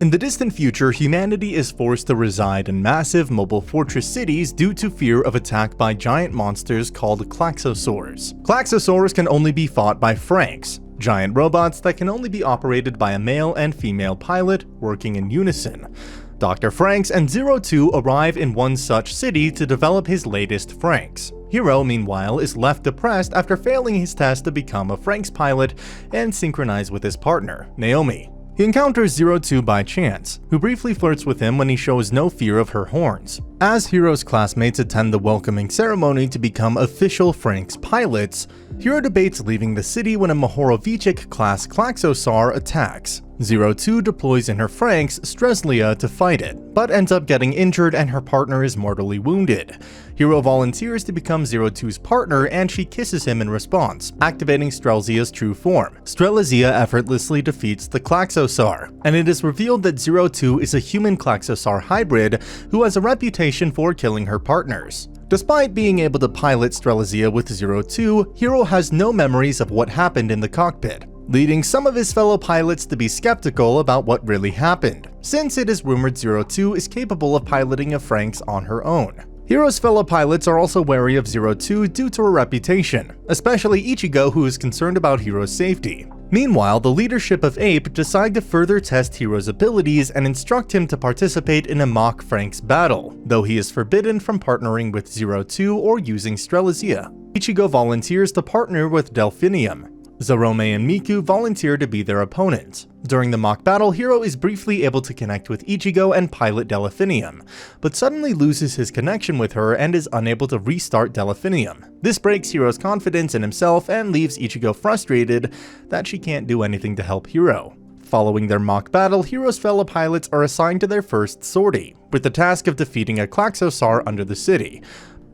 In the distant future, humanity is forced to reside in massive mobile fortress cities due to fear of attack by giant monsters called klaxosaurs. Klaxosaurs can only be fought by Franxx, giant robots that can only be operated by a male and female pilot working in unison. Dr. Franxx and Zero Two arrive in one such city to develop his latest Franxx. Hiro, meanwhile, is left depressed after failing his test to become a Franxx pilot and synchronize with his partner, Naomi. He encounters Zero Two by chance, who briefly flirts with him when he shows no fear of her horns. As Hiro's classmates attend the welcoming ceremony to become official Franxx pilots, Hiro debates leaving the city when a Mohorovichik-class Klaxosaur attacks. Zero Two deploys in her Franxx Strelzia to fight it, but ends up getting injured and her partner is mortally wounded. Hiro volunteers to become Zero Two's partner and she kisses him in response, activating Strelzia's true form. Strelzia effortlessly defeats the Klaxosaur, and it is revealed that Zero Two is a human Klaxosaur hybrid who has a reputation for killing her partners. Despite being able to pilot Strelzia with Zero Two, Hiro has no memories of what happened in the cockpit, leading some of his fellow pilots to be skeptical about what really happened, since it is rumored Zero Two is capable of piloting a Franxx on her own. Hiro's fellow pilots are also wary of Zero Two due to her reputation, especially Ichigo, who is concerned about Hiro's safety. Meanwhile, the leadership of Ape decide to further test Hiro's abilities and instruct him to participate in a mock Franxx battle, though he is forbidden from partnering with Zero Two or using Strelzia. Ichigo volunteers to partner with Delphinium. Zarome and Miku volunteer to be their opponents. During the mock battle, Hiro is briefly able to connect with Ichigo and pilot Delphinium, but suddenly loses his connection with her and is unable to restart Delphinium. This breaks Hiro's confidence in himself and leaves Ichigo frustrated that she can't do anything to help Hiro. Following their mock battle, Hiro's fellow pilots are assigned to their first sortie, with the task of defeating a Klaxosaur under the city.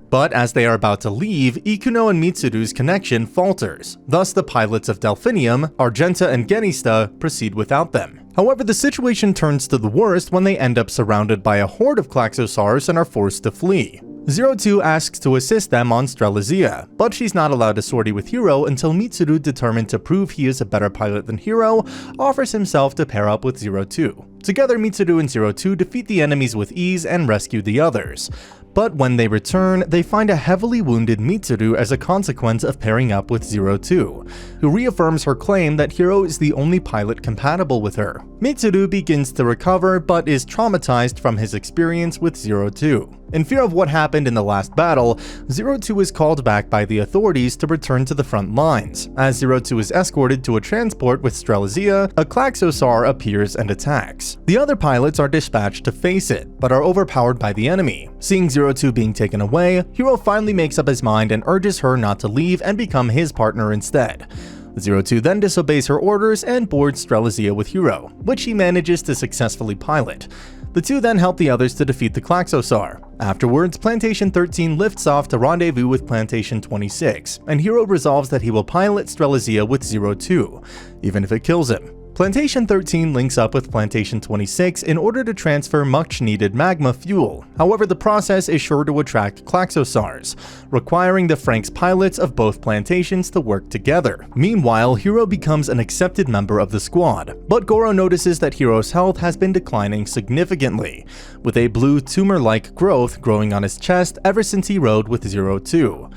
But as they are about to leave, Ikuno and Mitsuru's connection falters. Thus, the pilots of Delphinium, Argenta and Genista, proceed without them. However, the situation turns to the worst when they end up surrounded by a horde of Klaxosaurs and are forced to flee. Zero Two asks to assist them on Strelzia, but she's not allowed to sortie with Hiro until Mitsuru, determined to prove he is a better pilot than Hiro, offers himself to pair up with Zero Two. Together, Mitsuru and Zero Two defeat the enemies with ease and rescue the others. But when they return, they find a heavily wounded Mitsuru as a consequence of pairing up with Zero Two, who reaffirms her claim that Hiro is the only pilot compatible with her. Mitsuru begins to recover but is traumatized from his experience with Zero Two. In fear of what happened in the last battle, Zero Two is called back by the authorities to return to the front lines. As Zero Two is escorted to a transport with Strelzia, a Klaxosaur appears and attacks. The other pilots are dispatched to face it, but are overpowered by the enemy. Seeing Zero Two being taken away, Hiro finally makes up his mind and urges her not to leave and become his partner instead. Zero Two then disobeys her orders and boards Strelzia with Hiro, which he manages to successfully pilot. The two then help the others to defeat the Klaxosaur. Afterwards, Plantation 13 lifts off to rendezvous with Plantation 26, and Hiro resolves that he will pilot Strelzia with Zero Two, even if it kills him. Plantation 13 links up with Plantation 26 in order to transfer much-needed magma fuel. However, the process is sure to attract Klaxosaurs, requiring the Franxx pilots of both plantations to work together. Meanwhile, Hiro becomes an accepted member of the squad, but Goro notices that Hiro's health has been declining significantly, with a blue tumor-like growth growing on his chest ever since he rode with Zero Two.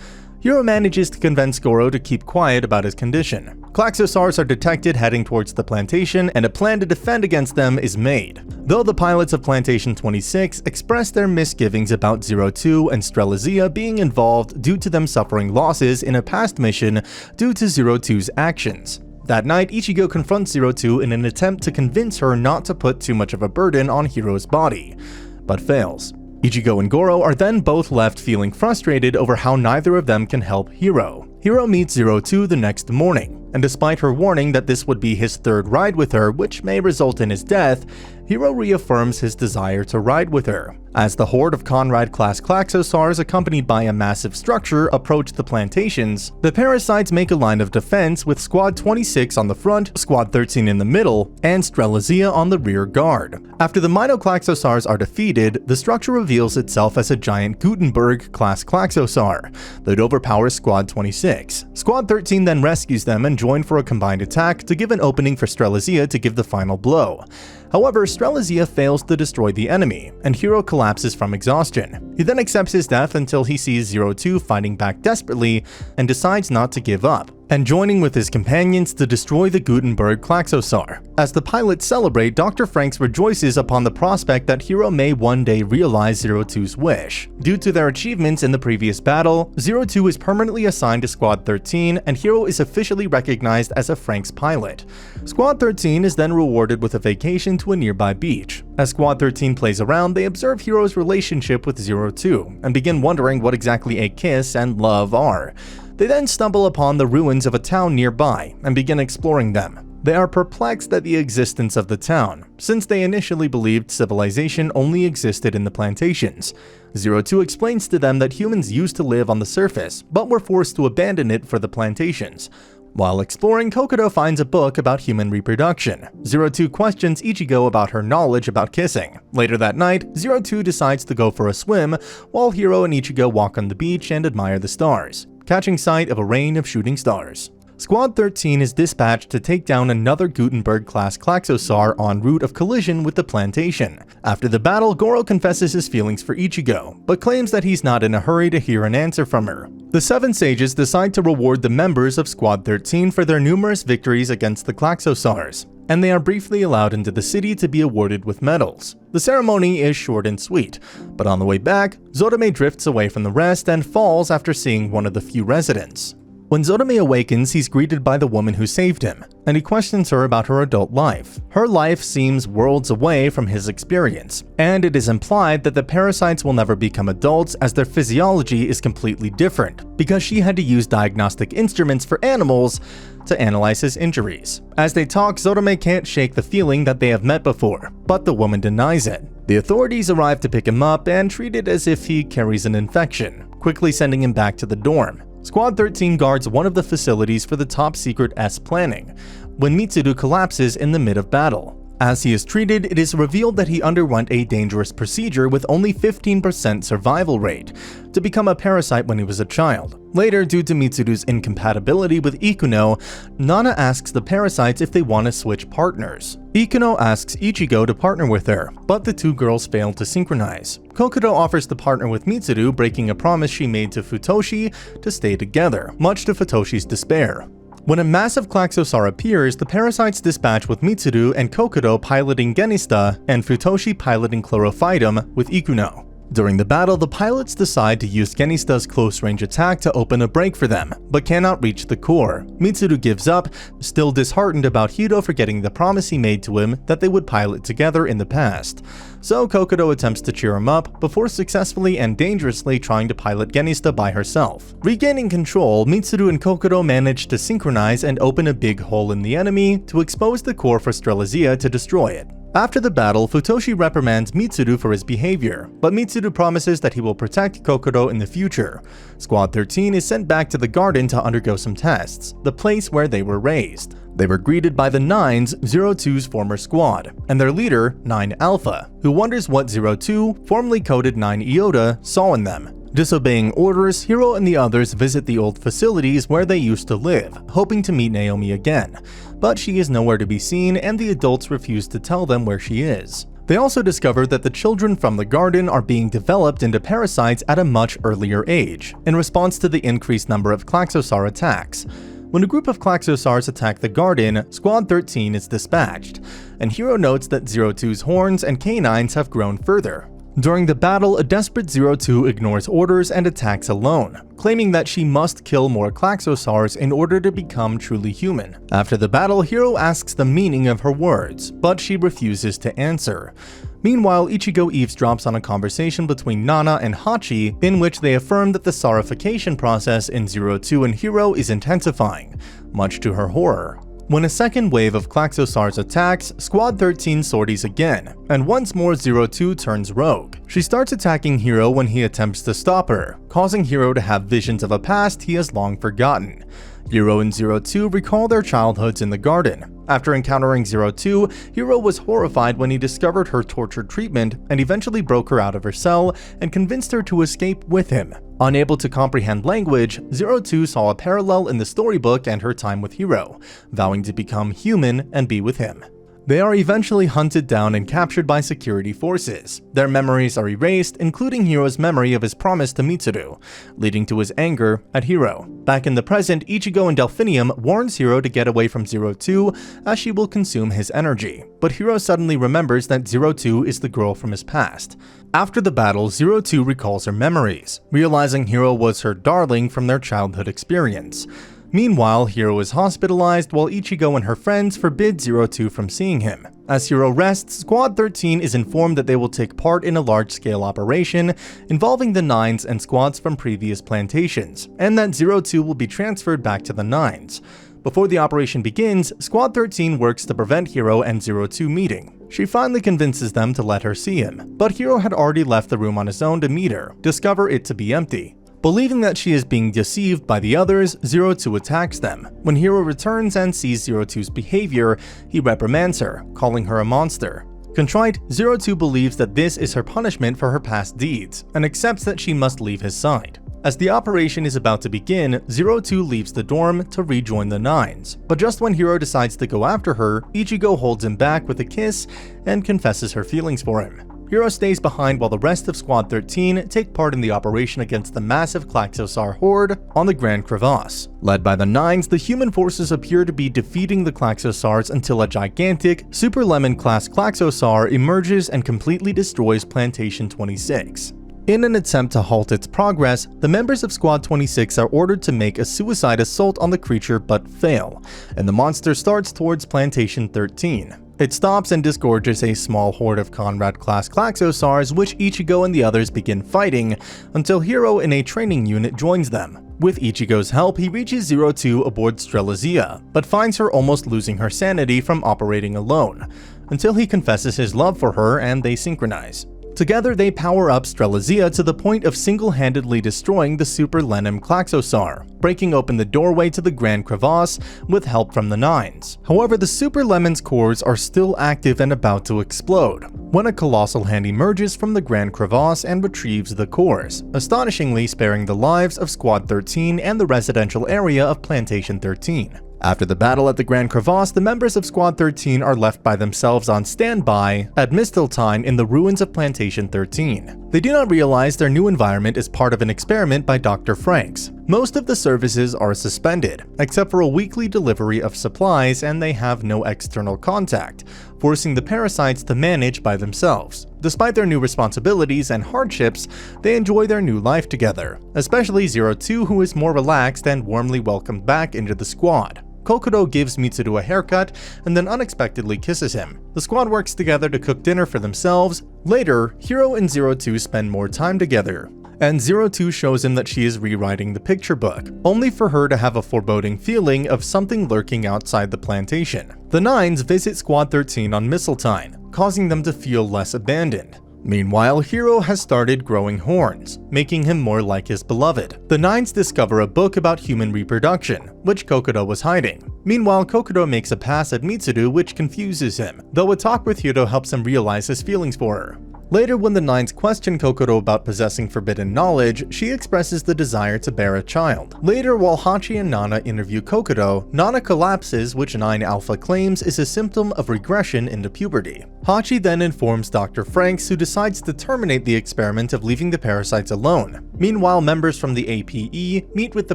Hiro manages to convince Goro to keep quiet about his condition. Klaxosaurs are detected heading towards the plantation, and a plan to defend against them is made. Though the pilots of Plantation 26 express their misgivings about Zero Two and Strelzia being involved due to them suffering losses in a past mission due to Zero Two's actions. That night, Ichigo confronts Zero Two in an attempt to convince her not to put too much of a burden on Hiro's body, but fails. Ichigo and Goro are then both left feeling frustrated over how neither of them can help Hiro. Hiro meets Zero Two the next morning, and despite her warning that this would be his third ride with her, which may result in his death, Hiro reaffirms his desire to ride with her. As the horde of Conrad-class Klaxosaurs, accompanied by a massive structure, approach the plantations, the parasites make a line of defense with Squad 26 on the front, Squad 13 in the middle, and Strelzia on the rear guard. After the Mino-Klaxosaurs are defeated, the structure reveals itself as a giant Gutenberg-class Klaxosaur that overpowers Squad 26. Squad 13 then rescues them and join for a combined attack to give an opening for Strelzia to give the final blow. However, Strelazia fails to destroy the enemy, and Hiro collapses from exhaustion. He then accepts his death until he sees Zero Two fighting back desperately and decides not to give up, and joining with his companions to destroy the Gutenberg Klaxosaur. As the pilots celebrate, Dr. Franxx rejoices upon the prospect that Hiro may one day realize Zero Two's wish. Due to their achievements in the previous battle, Zero Two is permanently assigned to Squad 13, and Hiro is officially recognized as a Franxx pilot. Squad 13 is then rewarded with a vacation to a nearby beach. As Squad 13 plays around, they observe Hiro's relationship with Zero Two, and begin wondering what exactly a kiss and love are. They then stumble upon the ruins of a town nearby and begin exploring them. They are perplexed at the existence of the town, since they initially believed civilization only existed in the plantations. Zero Two explains to them that humans used to live on the surface, but were forced to abandon it for the plantations. While exploring, Kokodo finds a book about human reproduction. Zero Two questions Ichigo about her knowledge about kissing. Later that night, Zero Two decides to go for a swim, while Hiro and Ichigo walk on the beach and admire the stars, catching sight of a rain of shooting stars. Squad 13 is dispatched to take down another Gutenberg-class Klaxosaur en route of collision with the plantation. After the battle, Goro confesses his feelings for Ichigo, but claims that he's not in a hurry to hear an answer from her. The Seven Sages decide to reward the members of Squad 13 for their numerous victories against the Klaxosaurs, and they are briefly allowed into the city to be awarded with medals. The ceremony is short and sweet, but on the way back, Zotome drifts away from the rest and falls after seeing one of the few residents. When Zotome awakens, he's greeted by the woman who saved him, and he questions her about her adult life. Her life seems worlds away from his experience, and it is implied that the parasites will never become adults as their physiology is completely different, because she had to use diagnostic instruments for animals to analyze his injuries. As they talk, Zotome can't shake the feeling that they have met before, but the woman denies it. The authorities arrive to pick him up and treat it as if he carries an infection, quickly sending him back to the dorm. Squad 13 guards one of the facilities for the top-secret S planning, when Mitsuru collapses in the mid of battle. As he is treated, it is revealed that he underwent a dangerous procedure with only 15% survival rate to become a parasite when he was a child. Later, due to Mitsuru's incompatibility with Ikuno, Nana asks the parasites if they want to switch partners. Ikuno asks Ichigo to partner with her, but the two girls fail to synchronize. Kokodo offers to partner with Mitsuru, breaking a promise she made to Futoshi to stay together, much to Futoshi's despair. When a massive Klaxosaur appears, the parasites dispatch with Mitsuru and Kokodo piloting Genista and Futoshi piloting Chlorophytum with Ikuno. During the battle, the pilots decide to use Genista's close-range attack to open a break for them, but cannot reach the core. Mitsuru gives up, still disheartened about Hiro forgetting the promise he made to him that they would pilot together in the past. So Kokodo attempts to cheer him up, before successfully and dangerously trying to pilot Genista by herself. Regaining control, Mitsuru and Kokodo manage to synchronize and open a big hole in the enemy to expose the core for Strelazia to destroy it. After the battle, Futoshi reprimands Mitsuru for his behavior, but Mitsuru promises that he will protect Kokodo in the future. Squad 13 is sent back to the garden to undergo some tests, the place where they were raised. They were greeted by the Nines, Zero Two's former squad, and their leader, 9 Alpha, who wonders what Zero Two, formerly coded 9 Iota, saw in them. Disobeying orders, Hiro and the others visit the old facilities where they used to live, hoping to meet Naomi again. But she is nowhere to be seen, and the adults refuse to tell them where she is. They also discover that the children from the garden are being developed into parasites at a much earlier age, in response to the increased number of Klaxosaur attacks. When a group of Klaxosaurs attack the garden, Squad 13 is dispatched, and Hiro notes that Zero Two's horns and canines have grown further. During the battle, a desperate Zero Two ignores orders and attacks alone, claiming that she must kill more Klaxosaurs in order to become truly human. After the battle, Hiro asks the meaning of her words, but she refuses to answer. Meanwhile, Ichigo eavesdrops on a conversation between Nana and Hachi, in which they affirm that the saurification process in Zero Two and Hiro is intensifying, much to her horror. When a second wave of Klaxosaurs attacks, Squad 13 sorties again, and once more Zero Two turns rogue. She starts attacking Hiro when he attempts to stop her, causing Hiro to have visions of a past he has long forgotten. Hiro and Zero Two recall their childhoods in the garden. After encountering Zero Two, Hiro was horrified when he discovered her torture treatment and eventually broke her out of her cell and convinced her to escape with him. Unable to comprehend language, Zero Two saw a parallel in the storybook and her time with Hiro, vowing to become human and be with him. They are eventually hunted down and captured by security forces. Their memories are erased, including Hiro's memory of his promise to Mitsuru, leading to his anger at Hiro. Back in the present, Ichigo and Delphinium warns Hiro to get away from Zero Two as she will consume his energy, but Hiro suddenly remembers that Zero Two is the girl from his past. After the battle, Zero Two recalls her memories, realizing Hiro was her darling from their childhood experience. Meanwhile, Hiro is hospitalized while Ichigo and her friends forbid Zero Two from seeing him. As Hiro rests, Squad 13 is informed that they will take part in a large-scale operation involving the Nines and squads from previous plantations, and that Zero Two will be transferred back to the Nines. Before the operation begins, Squad 13 works to prevent Hiro and Zero Two meeting. She finally convinces them to let her see him, but Hiro had already left the room on his own to meet her, discover it to be empty. Believing that she is being deceived by the others, Zero Two attacks them. When Hiro returns and sees Zero Two's behavior, he reprimands her, calling her a monster. Contrite, Zero Two believes that this is her punishment for her past deeds, and accepts that she must leave his side. As the operation is about to begin, Zero Two leaves the dorm to rejoin the Nines, but just when Hiro decides to go after her, Ichigo holds him back with a kiss and confesses her feelings for him. Hiro stays behind while the rest of Squad 13 take part in the operation against the massive Klaxosar horde on the Grand Crevasse. Led by the Nines, the human forces appear to be defeating the Klaxosars until a gigantic, Super Lemon-class Klaxosar emerges and completely destroys Plantation 26. In an attempt to halt its progress, the members of Squad 26 are ordered to make a suicide assault on the creature but fail, and the monster starts towards Plantation 13. It stops and disgorges a small horde of Conrad-class Klaxosars, which Ichigo and the others begin fighting, until Hiro in a training unit joins them. With Ichigo's help, he reaches Zero Two aboard Strelazia, but finds her almost losing her sanity from operating alone, until he confesses his love for her and they synchronize. Together, they power up Strelazia to the point of single-handedly destroying the Super Lenim Klaxosar, breaking open the doorway to the Grand Crevasse with help from the Nines. However, the Super Lemon's cores are still active and about to explode, when a colossal hand emerges from the Grand Crevasse and retrieves the cores, astonishingly sparing the lives of Squad 13 and the residential area of Plantation 13. After the battle at the Grand Crevasse, the members of Squad 13 are left by themselves on standby at Mistletoe in the ruins of Plantation 13. They do not realize their new environment is part of an experiment by Dr. Franxx. Most of the services are suspended, except for a weekly delivery of supplies, and they have no external contact, forcing the parasites to manage by themselves. Despite their new responsibilities and hardships, they enjoy their new life together, especially Zero Two, who is more relaxed and warmly welcomed back into the squad. Kokodo gives Mitsuru a haircut and then unexpectedly kisses him. The squad works together to cook dinner for themselves. Later, Hiro and Zero Two spend more time together, and Zero Two shows him that she is rewriting the picture book, only for her to have a foreboding feeling of something lurking outside the plantation. The Nines visit Squad 13 on Mistletoe, causing them to feel less abandoned. Meanwhile, Hiro has started growing horns, making him more like his beloved. The Nines discover a book about human reproduction, which Kokodo was hiding. Meanwhile, Kokodo makes a pass at Mitsuru, which confuses him, though a talk with Hiro helps him realize his feelings for her. Later, when the Nines question Kokodo about possessing forbidden knowledge, she expresses the desire to bear a child. Later, while Hachi and Nana interview Kokodo, Nana collapses, which 9 Alpha claims is a symptom of regression into puberty. Hachi then informs Dr. Franxx, who decides to terminate the experiment of leaving the parasites alone. Meanwhile, members from the APE meet with the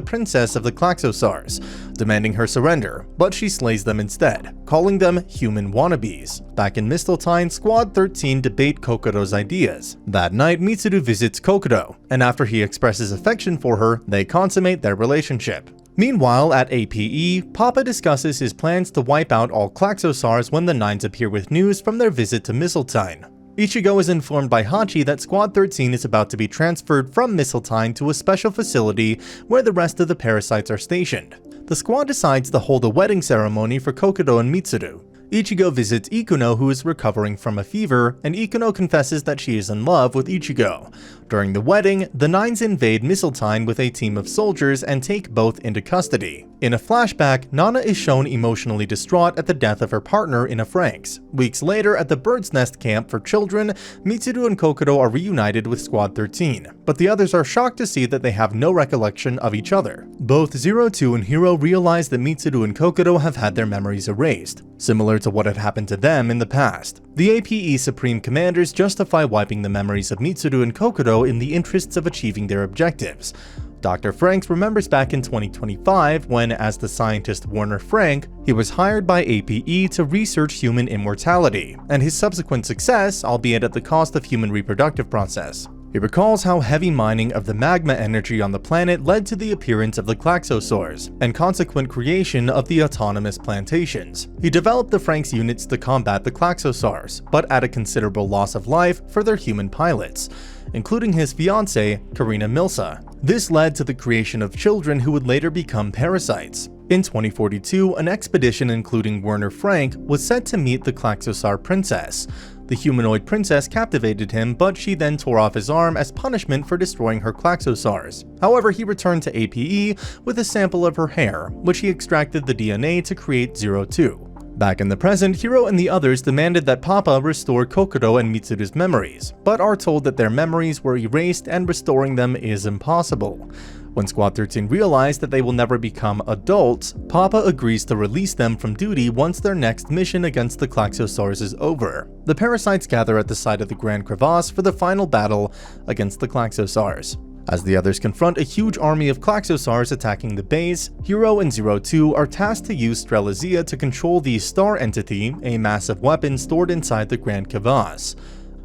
princess of the Klaxosars, demanding her surrender, but she slays them instead, calling them human wannabes. Back in Mistletoe, Squad 13 debate Kokodo's ideas. That night, Mitsuru visits Kokodo, and after he expresses affection for her, they consummate their relationship. Meanwhile, at APE, Papa discusses his plans to wipe out all Klaxosars when the Nines appear with news from their visit to Mistletoe. Ichigo is informed by Hachi that Squad 13 is about to be transferred from Mistletoe to a special facility where the rest of the parasites are stationed. The squad decides to hold a wedding ceremony for Kokodo and Mitsuru. Ichigo visits Ikuno, who is recovering from a fever, and Ikuno confesses that she is in love with Ichigo, During the wedding, the Nines invade Mistletoe with a team of soldiers and take both into custody. In a flashback, Nana is shown emotionally distraught at the death of her partner in a Franxx. Weeks later, at the Bird's Nest camp for children, Mitsuru and Kokoto are reunited with Squad 13, but the others are shocked to see that they have no recollection of each other. Both Zero Two and Hiro realize that Mitsuru and Kokoto have had their memories erased, similar to what had happened to them in the past. The APE Supreme Commanders justify wiping the memories of Mitsuru and Kokoto in the interests of achieving their objectives. Dr. Franxx remembers back in 2025 when, as the scientist Werner Frank, he was hired by APE to research human immortality, and his subsequent success, albeit at the cost of human reproductive process. He recalls how heavy mining of the magma energy on the planet led to the appearance of the Klaxosaurs, and consequent creation of the autonomous plantations. He developed the Franxx units to combat the Klaxosaurs, but at a considerable loss of life for their human pilots, including his fiancée, Karina Milsa. This led to the creation of children who would later become parasites. In 2042, an expedition including Werner Frank was sent to meet the Klaxosaur princess. The humanoid princess captivated him, but she then tore off his arm as punishment for destroying her Klaxosaurs. However, he returned to APE with a sample of her hair, which he extracted the DNA to create Zero Two. Back in the present, Hiro and the others demanded that Papa restore Kokoto and Mitsuru's memories, but are told that their memories were erased and restoring them is impossible. When Squad 13 realize that they will never become adults, Papa agrees to release them from duty once their next mission against the Klaxosaurs is over. The parasites gather at the side of the Grand Crevasse for the final battle against the Klaxosaurs. As the others confront a huge army of Klaxosaurs attacking the base, Hiro and Zero Two are tasked to use Strelazia to control the Star Entity, a massive weapon stored inside the Grand Crevasse.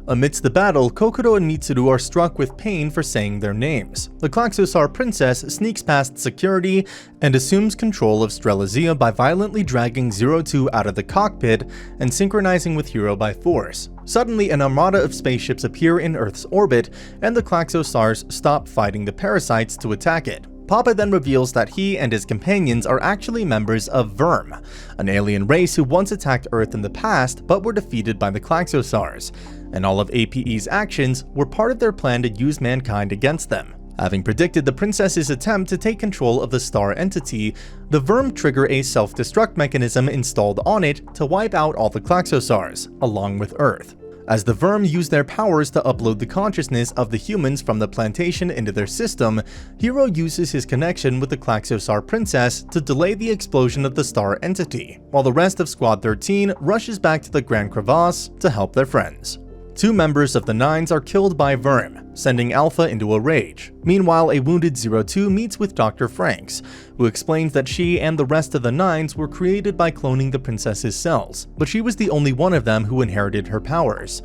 Amidst the battle, Kokoto and Mitsuru are struck with pain for saying their names. The Klaxosaur princess sneaks past security and assumes control of Strelazia by violently dragging Zero Two out of the cockpit and synchronizing with Hiro by force. Suddenly, an armada of spaceships appear in Earth's orbit, and the Klaxosaurs stop fighting the parasites to attack it. Papa then reveals that he and his companions are actually members of Verm, an alien race who once attacked Earth in the past but were defeated by the Klaxosaurs, and all of APE's actions were part of their plan to use mankind against them. Having predicted the princess's attempt to take control of the Star Entity, the Verm trigger a self-destruct mechanism installed on it to wipe out all the Klaxosaurs, along with Earth. As the Verm use their powers to upload the consciousness of the humans from the plantation into their system, Hiro uses his connection with the Klaxosaur princess to delay the explosion of the Star Entity, while the rest of Squad 13 rushes back to the Grand Crevasse to help their friends. Two members of the Nines are killed by Verm, sending Alpha into a rage. Meanwhile, a wounded Zero Two meets with Dr. Franxx, who explains that she and the rest of the Nines were created by cloning the princess's cells, but she was the only one of them who inherited her powers.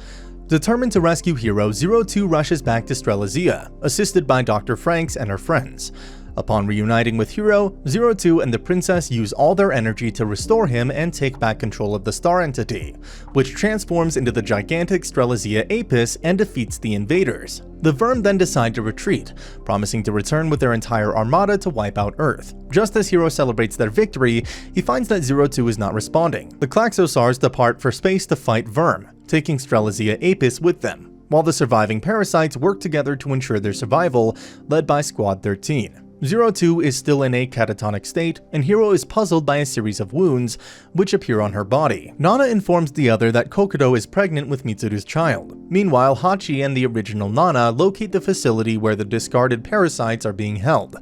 Determined to rescue Hiro, Zero Two rushes back to Strelazia, assisted by Dr. Franxx and her friends. Upon reuniting with Hiro, Zero Two and the princess use all their energy to restore him and take back control of the Star Entity, which transforms into the gigantic Strelazia Apis and defeats the invaders. The Verm then decide to retreat, promising to return with their entire armada to wipe out Earth. Just as Hiro celebrates their victory, he finds that Zero Two is not responding. The Klaxosaurs depart for space to fight Verm, taking Strelazia Apis with them, while the surviving parasites work together to ensure their survival, led by Squad 13. Zero Two is still in a catatonic state, and Hiro is puzzled by a series of wounds which appear on her body. Nana informs the other that Kokoto is pregnant with Mitsuru's child. Meanwhile, Hachi and the original Nana locate the facility where the discarded parasites are being held,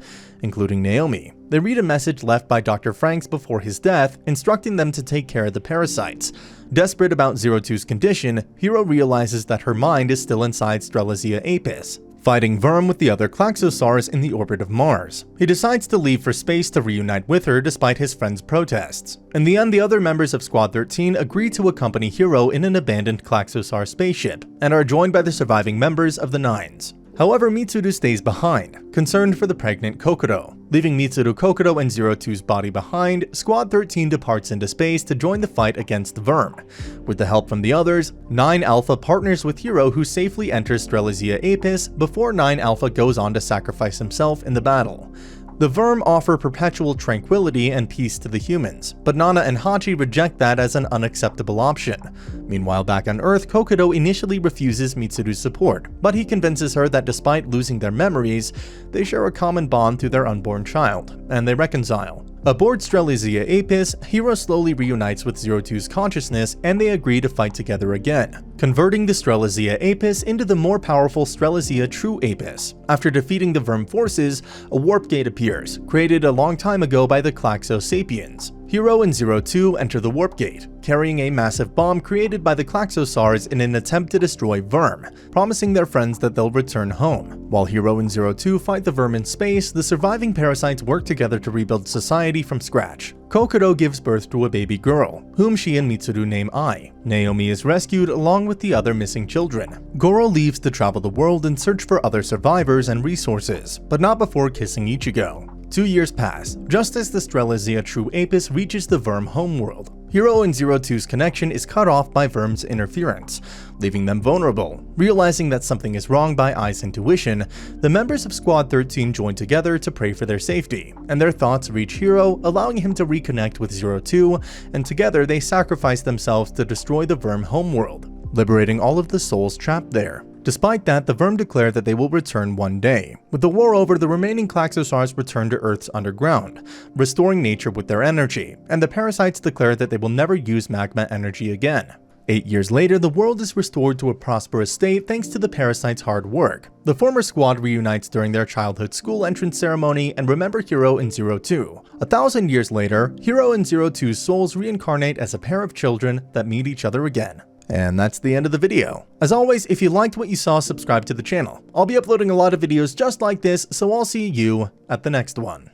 including Naomi. They read a message left by Dr. Franxx before his death, instructing them to take care of the parasites. Desperate about Zero Two's condition, Hiro realizes that her mind is still inside Strelazia Apis, fighting Verm with the other Klaxosaurs in the orbit of Mars. He decides to leave for space to reunite with her despite his friend's protests. In the end, the other members of Squad 13 agree to accompany Hiro in an abandoned Klaxosaur spaceship, and are joined by the surviving members of the Nines. However, Mitsuru stays behind, concerned for the pregnant Kokoto. Leaving Mitsuru, Kokoto, and Zero Two's body behind, Squad 13 departs into space to join the fight against Verm. With the help from the others, 9 Alpha partners with Hiro, who safely enters Strelazia Apis before 9 Alpha goes on to sacrifice himself in the battle. The Verm offer perpetual tranquility and peace to the humans, but Nana and Hachi reject that as an unacceptable option. Meanwhile, back on Earth, Kokodo initially refuses Mitsuru's support, but he convinces her that despite losing their memories, they share a common bond through their unborn child, and they reconcile. Aboard Strelizia Apis, Hiro slowly reunites with Zero Two's consciousness and they agree to fight together again, converting the Strelizia Apis into the more powerful Strelizia True Apis. After defeating the Verm forces, a warp gate appears, created a long time ago by the Klaxo Sapiens. Hiro and Zero Two enter the warp gate, carrying a massive bomb created by the Klaxosars in an attempt to destroy Verm, promising their friends that they'll return home. While Hiro and Zero Two fight the Verm in space, the surviving parasites work together to rebuild society from scratch. Kokodo gives birth to a baby girl, whom she and Mitsuru name Ai. Naomi is rescued along with the other missing children. Goro leaves to travel the world and search for other survivors and resources, but not before kissing Ichigo. 2 years pass, just as the Strelizia True Apis reaches the Verm homeworld. Hiro and Zero Two's connection is cut off by Verm's interference, leaving them vulnerable. Realizing that something is wrong by Ai's intuition, the members of Squad 13 join together to pray for their safety, and their thoughts reach Hiro, allowing him to reconnect with Zero Two, and together they sacrifice themselves to destroy the Verm homeworld, liberating all of the souls trapped there. Despite that, the Verm declare that they will return one day. With the war over, the remaining Klaxosars return to Earth's underground, restoring nature with their energy, and the parasites declare that they will never use magma energy again. 8 years later, the world is restored to a prosperous state thanks to the parasites' hard work. The former squad reunites during their childhood school entrance ceremony and remember Hiro and Zero Two. 1,000 years later, Hiro and Zero Two's souls reincarnate as a pair of children that meet each other again. And that's the end of the video. As always, if you liked what you saw, subscribe to the channel. I'll be uploading a lot of videos just like this, so I'll see you at the next one.